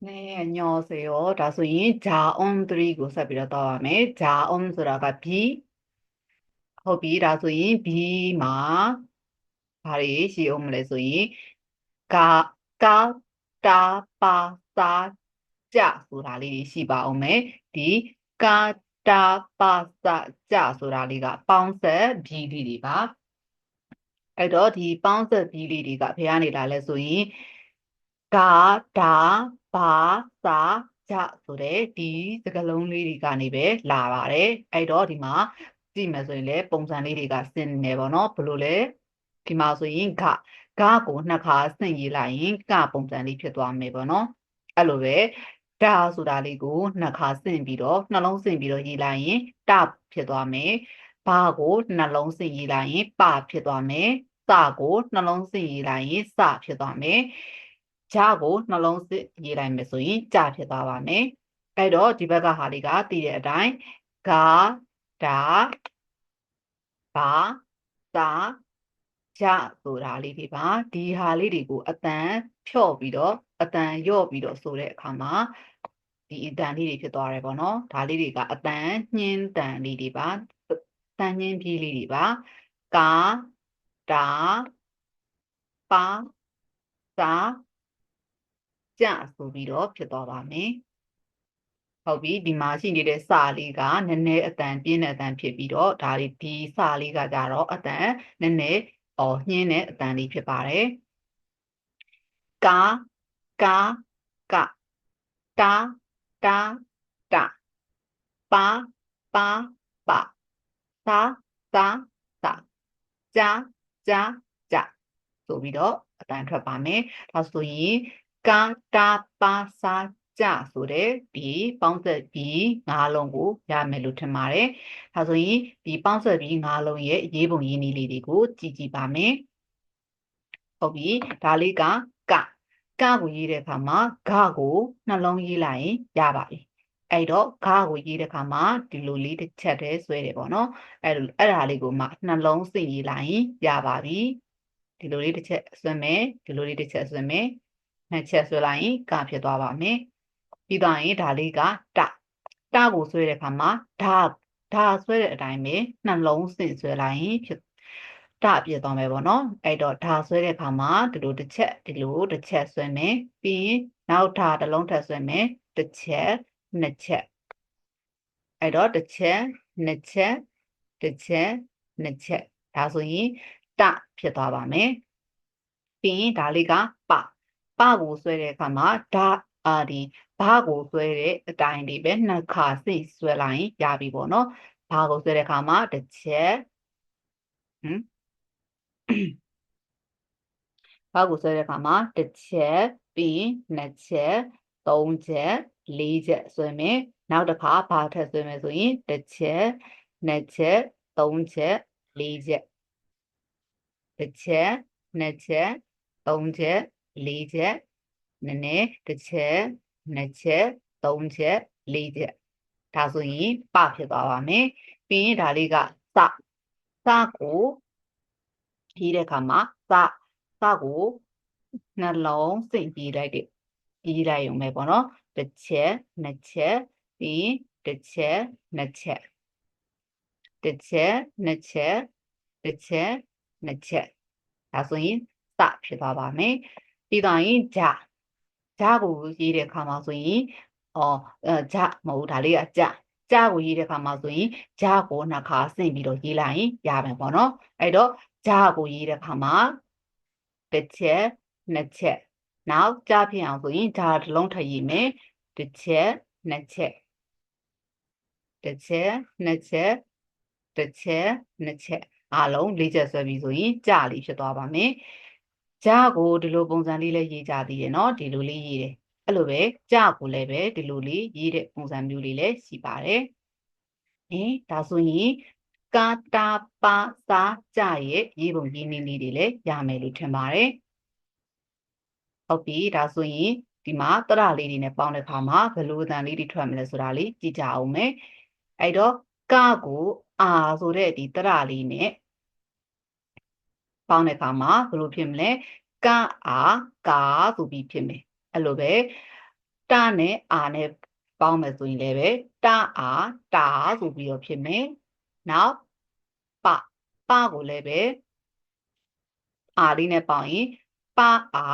네, 안녕하세요. 다소인 자음들이고 사비라다 하면 자음수라가 비, 허비 다소인 비마, 바리 시옴레소인 까, 빠, 싸, 짜, 소라리 시바오메, 까, 짜, 소라리가 빵세 비리리바. အဲ့တော့ဒီပေါင်းဆက်ပြီးလေးတွေကဘယ်ကနေလာလဲဆိုရင်ဒါဒါဘာစာကြဆိုတဲ့ဒီစကားလုံးလေးတွေကနေပဲလာပါတယ်အဲ့တော့ဒီမှာကြည့်မယ်ဆိုရင်လည်းပုံစံလေးတွေကဆင်းနေတယ်ပေါ့နော်ဘယ်လိုလဲဒီမှာဆိုရင်ဂကိုနှစ်ခါဆင့်ရေးလိုက်ရင်ကပုံစံလေးဖြစ်သွားမယ်ပေါ့နော်အဲ့လိုပဲဒါဆိုတာလေးကိုနှစ်ခါဆင့်ပြီးတော့နှလုံးဆင့်ပြီးတော့ရေးလိုက်ရင်တဖြစ်သွားမယ်ဘာကိုနှလုံးဆင့်ရေးလိုက်ရင်ပဖြစ်သွားမယ်စကိုနှလုံးဆင့်ရေးလိုက်ရင်စဖြစ်သွားမယ်ဂျကိုနှလုံးဆင့်ရေးလိုက်မယ်ဆိုရင်ကြဖြစ်သွားပါမယ်အဲ့တော့ဒီဘက်ကဟာလေးကတည်တဲ့အတိုင်းဂါဒါဘာသာဂျဆိုတာလေးတွေပါဒီဟာလေးတွေကိုအတန်ဖြော့ပြီးတော့အတန်လျော့ပြီးတော့ဆိုတဲ့အခါမှာဒီအတန်လေးတွေဖြစ်သွားတယ်ပေါ့နော်ဒါလေးတွေကအတန်ညှင်းတန်လေးတွေပါတန်ညှင်းပြေးလေးတွေပါဂါဒါပါစာကြဆိုပြီးတော့ဖြစ်သွားပါမယ်ဟုတ်ပြီဒီမှာရှိနေတဲ့စာလေးကနည်းနည်းအတန်ပြင်းတဲ့အတန်ဖြစ်ပြီးတော့ဒါဒီစာလေးကကြတော့အတန်နည်းနည်းညှင်းတဲ့အတန်လေးဖြစ်ပါတယ်ကာတာပါသာဆိုပြီးတော့အတန်ထွက်ပါမယ်ဒါဆိုရင်ကာတာပါစာကြဆိုတဲ့ဒီပေါင်းဆက်ပြီး၅လုံးကိုရမယ်လို့ထင်ပါတယ်ဒါဆိုရင်ဒီပေါင်းဆက်ပြီး၅လုံးရဲ့ရေးပုံရင်းလေးတွေကိုကြည့်ကြည့်ပါမယ်ဟုတ်ပြီဒါလေးကကကိုရေးတဲ့အခါမှာဂကိုနှလုံးရေးလိုက်ရင်ရပါပြီအဲ့တော့ဂကိုရေးတဲ့အခါမှာဒီလိုလေးတစ်ချက်တည်းဆွဲတယ်ပေါ့နော်အဲ့ဒါလေးကိုမှနှလုံးဆင့်ရေးလိုက်ရင်ရပါပြီဒီလိုလေးတစ်ချက်ဆွဲမယ်နှစ်ချက်ဆွဲလိုက်ရင်ကဖြစ်သွားပါမယ်ပြီးတော့ရင်ဒါလေးကတဆွဲတဲ့အတိုင်းပဲနှလုံးဆင့်ဆွဲလိုက်ရင်တဖြစ်သွားမယ်ပေါ့နော်အဲ့တော့ဒါဆွဲတဲ့အခါမှာဒီလိုတစ်ချက်တစ်ချက်ဆွဲမယ်ပြီးရင်နောက်တစ်ချက်တစ်လုံးထပ်ဆွဲမယ်တစ်ချက်ဒါဆိုရင်တဖြစ်သွားပါမယ်ပြီးရင်ဒါလေးကပကိုဆွဲတဲ့အခါမှာဒီဘာကိုဆွဲတဲ့အတိုင်းလေးပဲနှစ်ခါစိတ်ဆွဲလိုက်ရင်ရပြီပေါ့နော်ဘာကိုဆွဲတဲ့အခါမှာတစ်ချက်ဟမ်ဘာကိုဆွဲတဲ့အခါမှာတစ်ချက်ပြီးရင်နှစ်ချက်သုံးချက်လေးချက်ဆွဲမယ်နောက်တစ်ခါဘာထပ်ဆွဲမယ်ဆိုရင်တစ်ချက်နှစ်ချက်သုံးချက်လေးချက်တစ်ချက်နှစ်ချက်သုံးချက်လေးချက်နည်းနည်းတစ်ချက်နှစ်ချက်သုံးချက်လေးချက်ဒါဆိုရင်ပဖြစ်သွားပါမယ်ပြီးရင်ဒါလေးကစကိုနှလုံးစိတ်ပြေးလိုက်ရုံပဲပေါ့နော်တစ်ချက်နှစ်ချက်ပြီးရင်တစ်ချက်နှစ်ချက်ဒါဆိုရင်စဖြစ်သွားပါမယ်ပြီးတော့ရင်ဂျကိုရေးတဲ့အခါမှာဆိုရင်ဂျကိုရေးတဲ့အခါမှာဆိုရင်ဂျကိုနှစ်ခါဆင့်ပြီးတော့ရေးလိုက်ရင်ရမယ်ပေါ့နော်အဲ့တော့ဂျကိုရေးတဲ့အခါမှာတစ်ချက်နှစ်ချက်နောက်ကြားဖြစ်အောင်ဆိုရင်ဂျတစ်လုံးထပ်ရေးမယ်တစ်ချက်နှစ်ချက်အားလုံး၄ချက်ဆွဲပြီးဆိုရင်ဂျလေးဖြစ်သွားပါမယ်ဂျကိုဒီလိုပုံစံလေးလည်းရေးကြသေးတယ်နော်ဒီလိုလေးရေးတယ်အဲ့လိုပဲဂျကိုလည်းပဲဒီလိုလေးရေးတဲ့ပုံစံမျိုးလေးလည်းရှိပါတယ်ဒါဆိုရင်ကာတာပါစာကြရဲ့ရေးပုံရေးနည်းလေးတွေလည်းရမယ်လို့ထင်ပါတယ်ဟုတ်ပြီဒါဆိုရင်ဒီမှာတရလေးတွေနဲ့ပေါင်းတဲ့အခါမှာဘယ်လိုအတန်လေးတွေထွက်မလဲဆိုတာလေးကြည့်ကြအောင်မယ်အဲ့တော့ကကိုအာဆိုတဲ့ဒီတရလေးနဲ့ပေါင်းတဲ့အခါမှာဘယ်လိုဖြစ်မလဲကအာကာဆိုပြီးဖြစ်မယ်အဲ့လိုပဲ တာနဲ့အာနဲ့ပေါင်းမယ်ဆိုရင်လည်းပဲတာအာတာဆိုပြီးတော့ဖြစ်မယ်နောက်ပကိုလည်းပဲအာလေးနဲ့ပေါင်းရင်ပအာ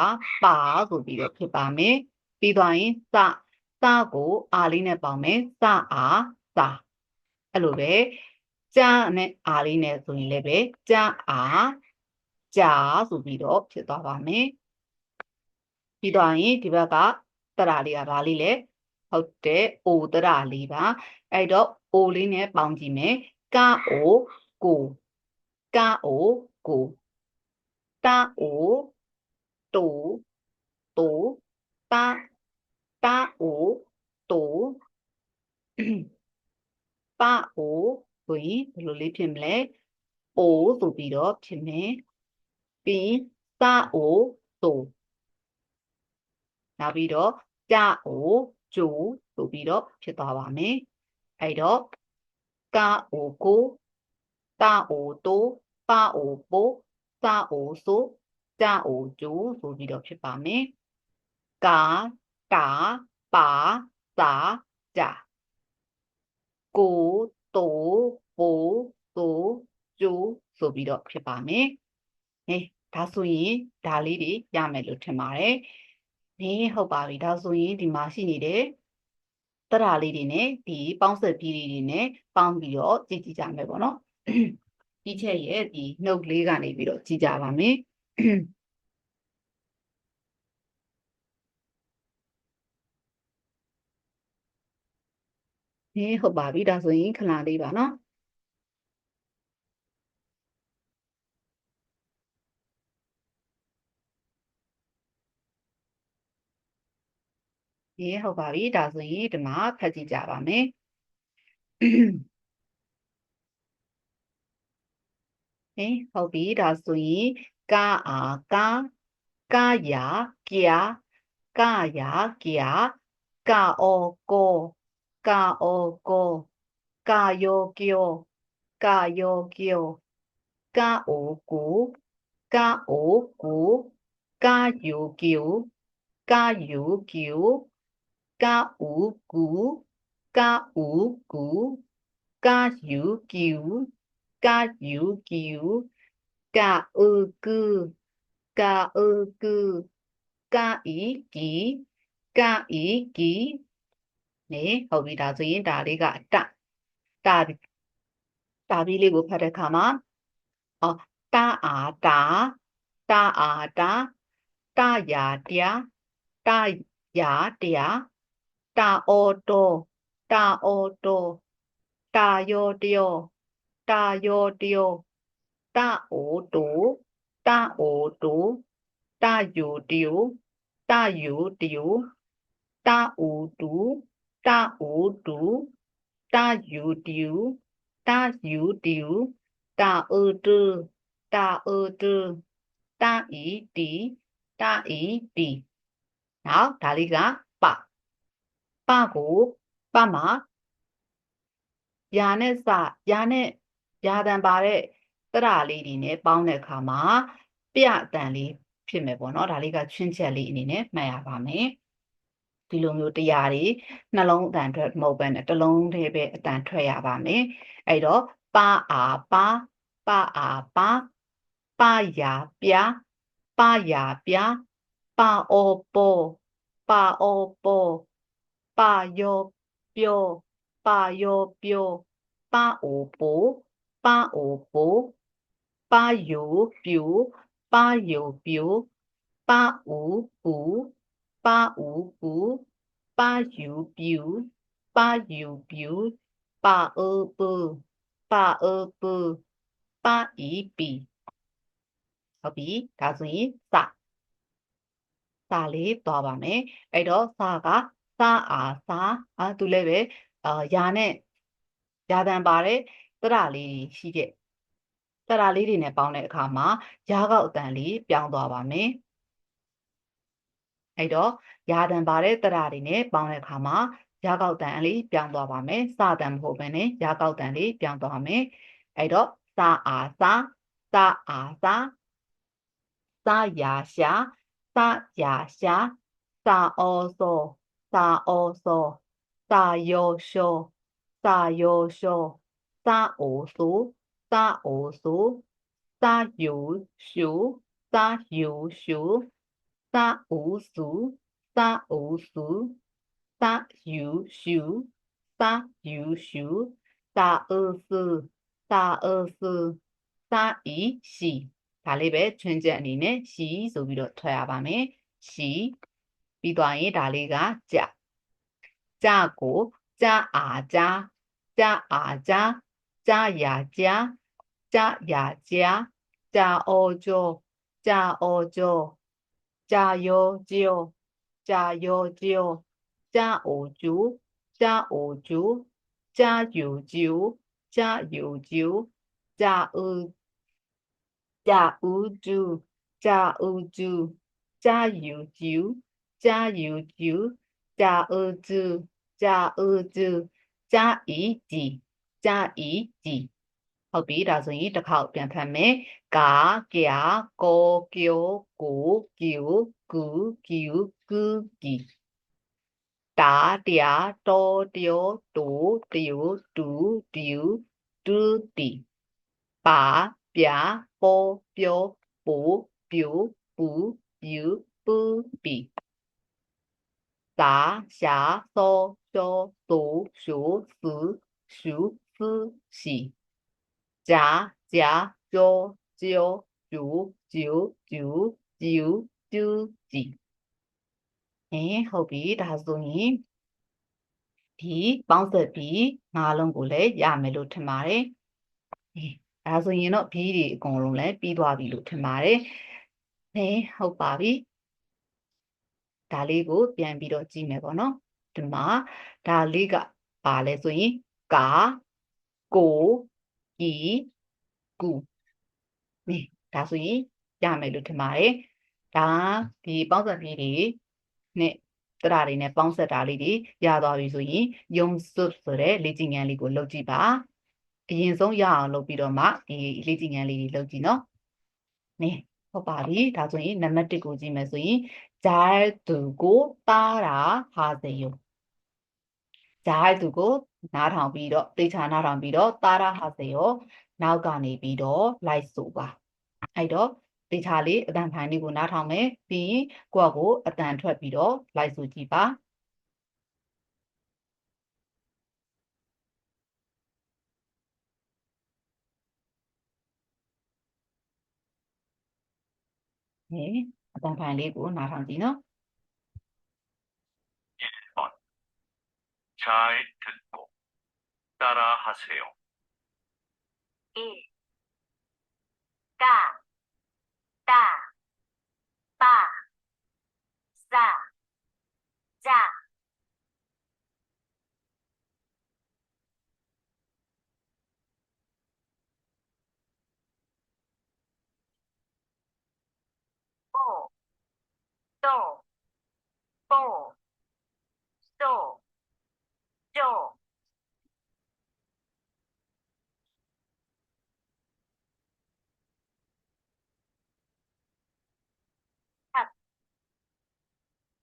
ပါဆိုပြီးတော့ဖြစ်ပါမယ်ပြီးသွားရင်စကိုအာလေးနဲ့ပေါင်းမယ်စအာစာအဲ့လိုပဲကြာနဲ့အာလေးနဲ့ဆိုရင်လည်းပဲကြာအာကြာဆိုပြီးတော့ဖြစ်သွားပါမယ်ပြီးသွားရင်ဒီဘက်ကတရာလေးကဘာလေးလဲဟုတ်တယ်အိုတရာလေးပါအဲ့တော့အိုလေးနဲ့ပေါင်းကြည့်မယ်ကာအိုကိုကာအိုကိုတာအိုတူတူတာအိုတူပါအိုဆိုရင်ဘယ်လိုလေးဖြစ်မလဲအိုဆိုပြီးတော့ဖြစ်မယ်ပြီးစာအိုတူနောက်ပြီးတော့ကြာအိုကျူဆိုပြီးတော့ဖြစ်သွားပါမယ်အဲ့တော့ကာအိုကိုတာအိုတူပါအိုပိုစာအိုဆိုကြာအိုကျူဆိုပြီးတော့ဖြစ်ပါမယ်ကာတာပါစာကြာကိုတိုပိုတိုကျူဆိုပြီးတော့ဖြစ်ပါမယ်ဟေးဒါဆိုရင်ဒါလေးတွေရမယ်လို့ထင်ပါတယ်ဟုတ်ပါပြီဒါဆိုရင်ဒီမှာရှိနေတဲ့တရာလေးတွေနဲ့ဒီပေါင်းဆက်ပြီးတွေနဲ့ပေါင်းပြီးတော့ကြည့်ကြမယ်ပေါ့နော်ဒီချက်ရဲ့ဒီနှုတ်လေးကနေပြီးတော့ကြည့်ကြပါမယ်ဟုတ်ပါပြီဒါဆိုရင်ခဏလေးပါနော်ဟုတ်ပါပြီဒါဆိုရင်ဒီမှာဖတ်ကြည့်ကြပါမယ်ဟုတ်ပြီဒါဆိုရင်ကာအာကာယာကျာကာယာကျာကာအောကိုကာအောကိုကာယောကျောကာယောကျောကာအိုကူကာအိုကူကာယိုကျိုကာယိုကျိုကာအူကူကာအူကူကာယိုကျိုကာယိုကျိုကာအူကူကာအူကူကာအီကီကာအီကီဟုတ်ပြီဒါဆိုရင်ဒါလေးကအတတာပြီးလေးကိုဖတ်တဲ့အခါမှာတာအာတာအာတာတာယာတရားတာယာတရားတာအောတောတာအောတောတာယောတယောတာယောတယောတာအိုတိုတာအိုတိုတာယိုတယောတာယိုတယောတာအိုတူတာအိုတူတာယိုတယောတာယိုတယောတာအိုတူတာအိုတူတာအီတီတာအီတီနောက်ဒါလေးကပကိုပမှာယာနဲ့စယာနဲ့ယာတန်ပါတဲ့တရလေးတွေနဲ့ပေါင်းတဲ့အခါမှာပြအတန်လေးဖြစ်မယ်ပေါ့နော်ဒါလေးကချွင်းချက်လေးအနေနဲ့မှတ်ရပါမယ်ဒီလိုမျိုးတရားတွေနှလုံးအတန်ထွက်မဟုတ်ဘဲနဲ့တစ်လုံးတည်းပဲအတန်ထွက်ရပါမယ်အဲ့တော့ပါအာပါအာပါပါယာပြပါယာပြပါအောပေါ်ပါအောပေါ်ပါယောပြောပါယောပြောပါအိုပိုပါအိုပိုပါယိုပြူပါယိုပြူပါအူပူပါအူပူပါယူပြူပါယူပြူပါအပူပါအပူပါအီပီဟုတ်ပြီဒါဆိုရင်စာလေးသွားပါမယ်အဲ့တော့စာကစာအာသူလည်းပဲယာနဲ့ယာတန်ပါတဲ့တရလေးရှိတဲ့တရလေးတွေနဲ့ပေါင်းတဲ့အခါမှာယာကောက်အတန်လေးပြောင်းသွားပါမယ်အဲ့တော့ယာတန်ပါတဲ့တရတွေနဲ့ပေါင်းတဲ့အခါမှာယာကောက်တန်လေးပြောင်းသွားပါမယ်စတန်မဟုတ်ဘဲနဲ့ယာကောက်တန်လေးပြောင်းသွားမယ်အဲ့တော့စာအာစာယာရှာစာယာရှာစာအောစော sa o so sa yo sho sa yo sho sa o so sa o so sa yu shu sa yu shu sa u su sa u su sa yu shu sa yu shu sa e su sa e su sa i shi ဒါလေးပဲချွင်းချက်အနေနဲ့ရှီဆိုပြီးတော့ထွက်ရပါမယ်ရှီပြီးသွားရင်ဒါလေးကကြကိုကြအားကြကြအားကြကြရာကြကြရာကြကြအောကျော်ကြအောကျော်ကြရောကျော်ကြရောကျော်ကြအိုကျူကြအိုကျူကြယူကျူကြယူကျူကြဦးကြဦးကျူကြဦးကျူကြယူကျူကြယူကျူကြဦးကျူကြဦးကျူကြဤကြည်ကြဤကြည်ဟုတ်ပြီဒါဆိုရင်တစ်ခေါက်ပြန်ဖတ်မယ်ကာကြကိုကျိုကိုကျူကူကျူကူကီတာတရားတောတယောတူတယောတူတယောတူတီပါပြပေါ်ပြောပူပြူပူပြူပူပီသာရှာသောကျော်တူရှုစုရှုစုစီဂျာဂျာကျော်ကျော်ကျူကျူကျူကျူကျူကြည်ဟုတ်ပြီဒါဆိုရင်ဒီပေါင်းဆက်ပြီး၅လုံးကိုလည်းရမယ်လို့ထင်ပါတယ်ဒါဆိုရင်တော့ဘီတွေအကုန်လုံးလည်းပြီးသွားပြီလို့ထင်ပါတယ်ဟုတ်ပါပြီဒါလေးကိုပြန်ပြီးတော့ကြည့်မယ်ပေါ့နော်ဒီမှာဒါလေးကပါလဲဆိုရင်ကာကိုဤကူဒါဆိုရင်ရမယ်လို့ထင်ပါတယ်ဒါဒီပေါင်းဆက်ပြီးတွေနဲ့တရာတွေနဲ့ပေါင်းဆက်တာလေးတွေရသွားပြီဆိုရင်ယုံစွတ်ဆိုတဲ့လေ့ကျင့်ခန်းလေးကိုလုပ်ကြည့်ပါအရင်ဆုံးရအောင်လုပ်ပြီးတော့မှဒီလေ့ကျင့်ခန်းလေးတွေလုပ်ကြည့်နော်ဟုတ်ပါပြီဒါဆိုရင်နံပါတ်1ကိုကြည့်မယ်ဆိုရင်잘 두고 따라하세요 잘 두고နားထောင်ပြီးတော့သေချာနားထောင်ပြီးတော့따라하세요နောက်ကနေပြီးတော့လိုက်ဆိုပါအဲ့တော့သေချာလေးအတန်ဖိုင်လေးကိုနားထောင်မယ်ပြီးရင်ကိုယ့်ကိုအတန်ထွက်ပြီးတော့လိုက်ဆိုကြည့်ပါအတန်ဖိုင်လေးကိုနားထောင်ကြည့်နော်1번 잘 듣고 따라하세요. 1. 까, 따, 빠, 싸, 자. 5. 또, 뽀, 쏘, 쪼. 6.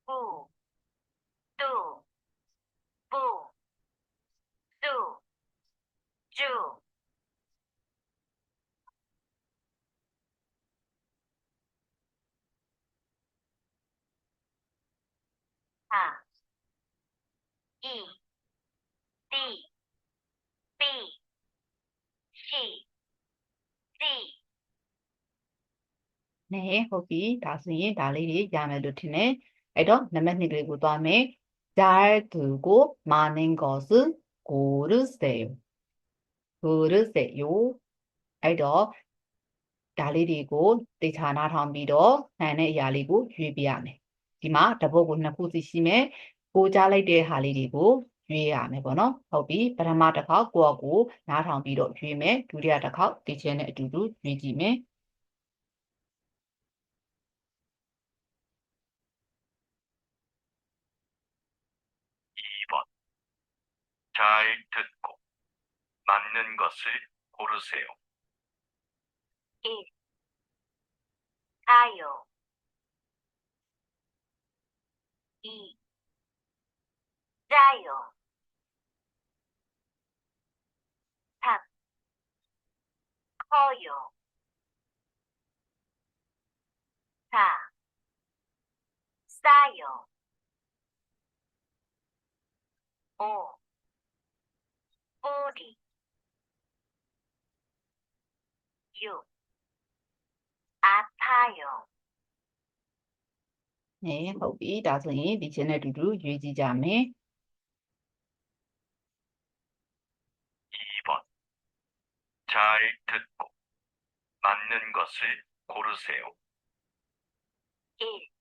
부, 뚜, 부, 뚜, 쭈. 4. 이, 띠, 삐, 시, 띠. ဟုတ်ပြီဒါဆိုရင်ဒါလေးတွေရမယ်လို့ထင်တယ်အဲ့တော့နံပါတ်2ကလေးကိုသွားမယ်잘 두고 많은 것을 고르세요 고르세요အဲ့တော့ဒါလေးတွေကိုသေချာနားထောင်ပြီးတော့နိုင်တဲ့အရာလေးကိုရွေးပြရမယ်ဒီမှာတပုတ်ကို2ခုစီရှိမယ်ကိုကြားလိုက်တဲ့ဟာလေးတွေကိုရွေးရမယ်ပေါ့နော်ဟုတ်ပြီပထမတစ်ခေါက်ကိုယ့်ကိုနားထောင်ပြီးတော့ရွေးမယ်ဒုတိယတစ်ခေါက်ဒီချင်းနဲ့အတူတူရွေးကြည့်မယ်2번 잘 듣고 맞는 것을 고르세요. 1. 가요. 2. 짜요. 3. 커요. 4. 싸요. 5. 뿌리. 6. 아파요. ね、ဟုတ်ပြီဒါဆိုရင်ဒီချင်းနဲ့အတူတူရွေးကြည့်ကြမယ် 2번. 잘 듣고 맞는 것을 고르세요. 1.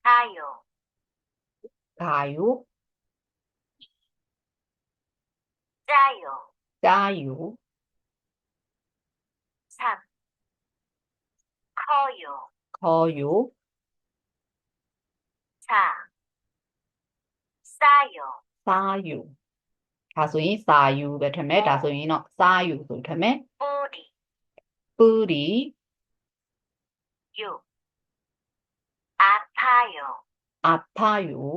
가요. ကာယို 짜요. တာယို 3. 커요. ခေါ်ယို 4. 싸요. စားယိုဒါဆိုရင်စာယူပဲထမယ်ဒါဆိုရင်တော့စားယူဆိုထမယ် 뿌리. ပူရီ 6. 아파요. အဖယို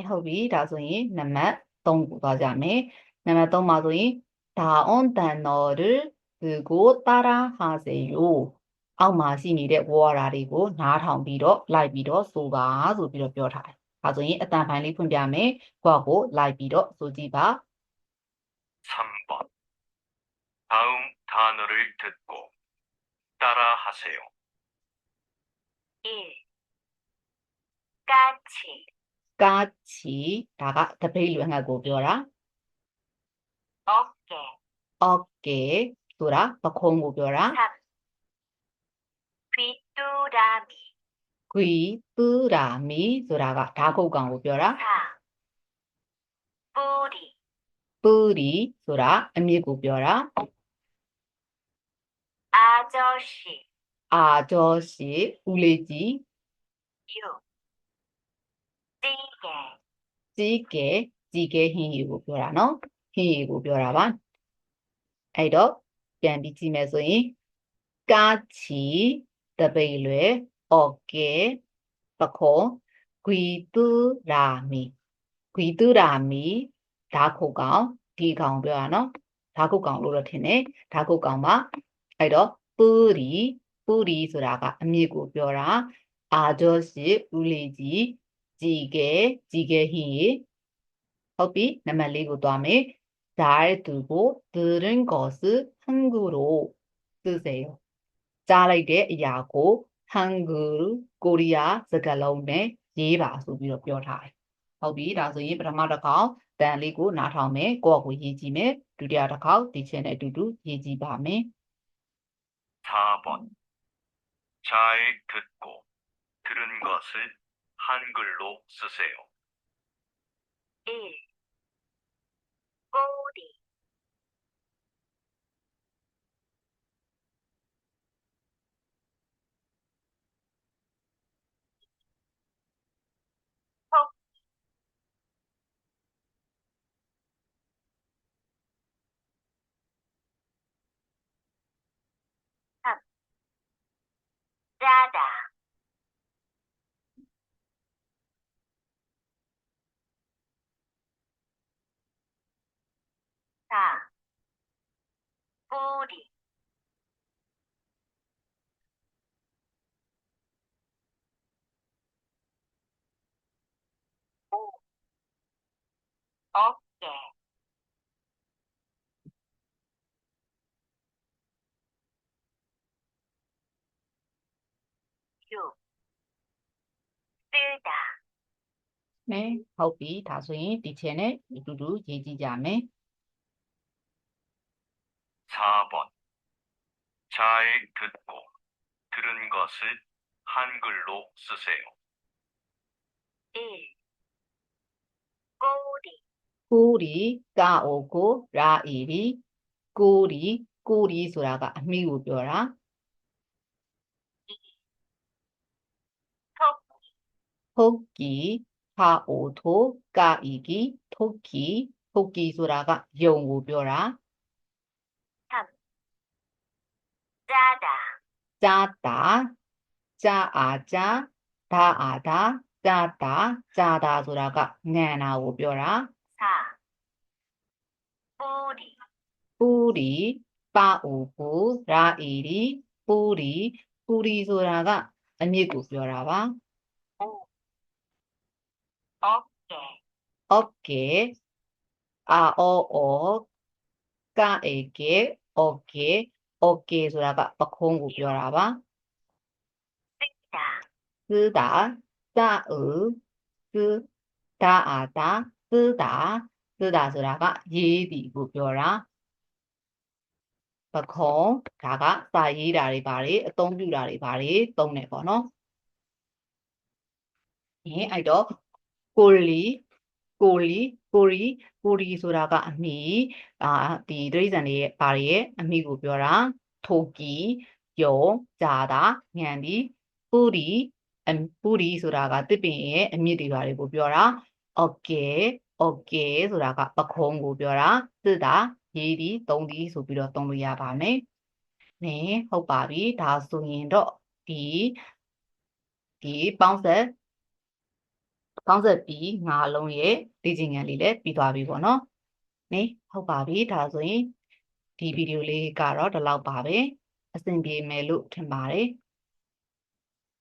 ဟုတ်ပြီဒါဆိုရင်နံပါတ်3ကိုသွားကြမယ်နံပါတ်3မှာဆိုရင်다음 단어를 쓰고 따라하세요. အောက်မှာရှိနေတဲ့ word တွေကို နားထောင်ပြီးတော့ လိုက်ပြီးတော့ ဆိုပါဆိုပြီးတော့ပြောထားတယ်။ဒါဆိုရင်အတန်ဖိုင်လေးဖွင့်ပြမယ်။ကိုယ့်ကိုလိုက်ပြီးတော့ဆိုကြည့်ပါ 3번. 다음 단어를 듣고 따라하세요. 1. 까치. ။ကာချီဒါကတပိတ်လွယ်ငတ်ကိုပြောတာ 어깨. ။ okay ဆိုတာပခုံးကိုပြောတာ 3. 귀뚜라미. ။ခွီတူရာမီဆိုတာကဓာတ်ခုတ်ကောင်ကိုပြောတာ 4. 뿌리. ။ပူရီဆိုတာအမြစ်ကိုပြောတာ 아저씨. ။အာကျော်ရှိဦးလေးကြီး 6. 찌개. ကြီးကဲကြီးကဲဟင်းရီကိုပြောတာနော်ဟင်းရီကိုပြောတာပါအဲ့တော့ပြန်ပြီးကြည့်မယ်ဆိုရင်ကာချီတပိတ်လွယ်โอเคပခောဂွီတူရာမီဂွီတူရာမီဓာခုတ်ကောင်ဒီကောင်ပြောတာနော်ဓာခုတ်ကောင်လို့တော့ထင်တယ်ဓာခုတ်ကောင်ပါအဲ့တော့ပူရီဆိုတာကအမြစ်ကိုပြောတာအာဂျောရှိဦးလေးကြီးကြီးကဲဟင်းရီဟုတ်ပြီနံပါတ်4ကိုသွားမယ်잘 두고 들은 것을 한글로 쓰세요. ကြားလိုက်တဲ့အရာကို 한글ကိုရီးယားစကားလုံးနဲ့ရေးပါဆိုပြီးတော့ပြောထားတယ်။ဟုတ်ပြီဒါဆိုရင်ပထမတစ်ခေါက်တန်လေးကိုနားထောင်မယ်ကိုယ့်ကိုရေးကြည့်မယ်ဒုတိယတစ်ခေါက်ဒီချင်းနဲ့အတူတူရေးကြည့်ပါမယ် 4번. 잘 듣고 들은 것을 한글로 쓰세요. 1. 꼬리. 3. 짜다. 4. 뿌리. 5. 어깨. 6. 쓰다. မယ်ဟုတ်ပြီဒါဆိုရင်ဒီချင်းနဲ့အတူတူရေးကြည့်ကြမယ် 4번. 잘 듣고 들은 것을 한글로 쓰세요. 1. 꼬리. ကိုရီကာအိုကိုရာအီရီကိုရီဆိုတာကအမိကိုပြောတာ 토끼. ဟုတ်ကီဟာအိုထိုကာအီကီထုတ်ကီဆိုတာကယုံကိုပြောတာ 3. 짜다. ကြာတာကြာအာကြာဒါအာဒါ 짜다 짜다ဆိုတာကငံတာကိုပြောတာ 사, 뿌리, 뿌리 빠오고 라이리 뿌리 뿌리ဆိုတာကအမြစ်ကိုပြောတာပါ 오, 어깨, 어깨 아어어 까에게 어깨 어깨ဆိုတာကပခုံးကိုပြောတာပါ 쓰다, 쓰다 싸으 쓰다아다 쓰다 쓰다ဆိုတာကရေးသည်ကိုပြောတာပခုံးဒါကစာရေးတာတွေပါတယ်အသုံးပြုတာတွေပါတယ်သုံးတယ်ပေါ့နော်အဲ့တော့ကိုလီဆိုတာကအမီဒီဒရိစံတွေရဲ့ဘာတွေရဲ့အမီကိုပြောတာထိုကီယုံဂျာတာငံဒီပူရီဆိုတာကတစ်ပင်ရဲ့အမြစ်တွေဘာတွေကိုပြောတာโอเคဆိုတာကပခုံးကိုပြောတာစစ်တာရေးဒီသုံးဒီဆိုပြီးတော့သုံးလို့ရပါမယ်နဲဟုတ်ပါပြီဒါဆိုရင်တော့ဒီပေါင်းဆက်ပြီးငါလုံးရဲ့လေ့ကျင့်ခန်းလေးလည်းပြီးသွားပြီပေါ့နော်နဲဟုတ်ပါပြီဒါဆိုရင်ဒီဗီဒီယိုလေးကတော့ဒီလောက်ပါပဲအဆင်ပြေမယ်လို့ထင်ပါတယ်